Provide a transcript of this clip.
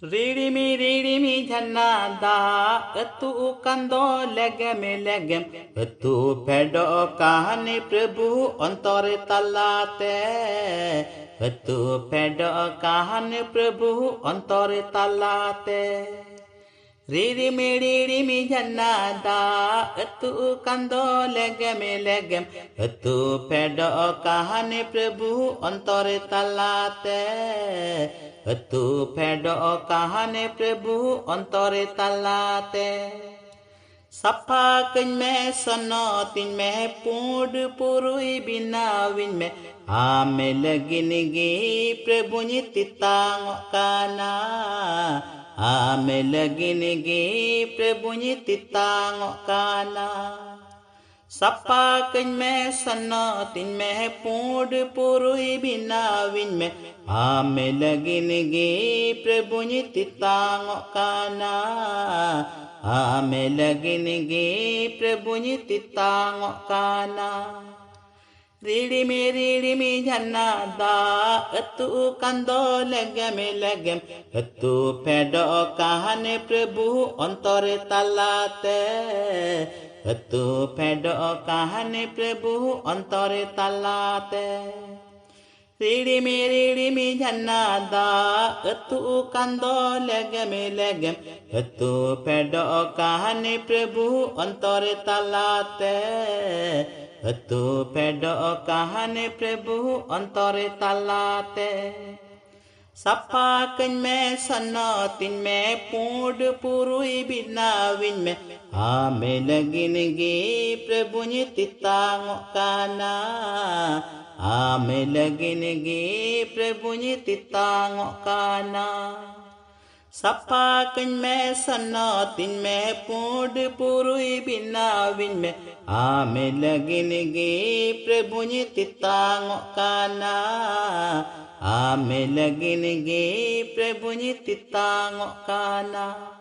Ready me, Janada, Atu Kando, legem, Atu Pedo Kahani Prabhu, Antore Talate, Atu Pedo Kahani Prabhu, Antore Talate. Ready me, Janada, Atu Kando, legem, Atu Pedo Kahani Prabhu, Antore Talate. Atu pedo kahane Prabhu antore talate. Sapa kany me sono tin me pud purui binawin me. Ame laginigi Prabhu nititang kana. Ame laginigi Prabhu nititang kana. Sapa kany me sono tin me pud purui binawin me. Ame laginigi Prabhu nititang kana. Ame laginigi Prabhu nititang kana. Ridi me Janada, Atu Kando legem, Atu pedo kahane Prabhu antore talate. Atu pedo kahane Prabhu antore talate. Ridi me Janada, Atu Kando legem, Atu pedo kahane Prabhu antore talate. Atu pedo kahane Prabhu antore talate. Sapa kany me sono tin me pud purui binawin me. Ame laginigi Prabhu nititang kana. Ame laginigi Prabhu nititang kana. Sapa kany me sono tin me pud purui binawin me. Ame laginigi Prabhu nititang kana. Ame laginigi Prabhu nititang kana.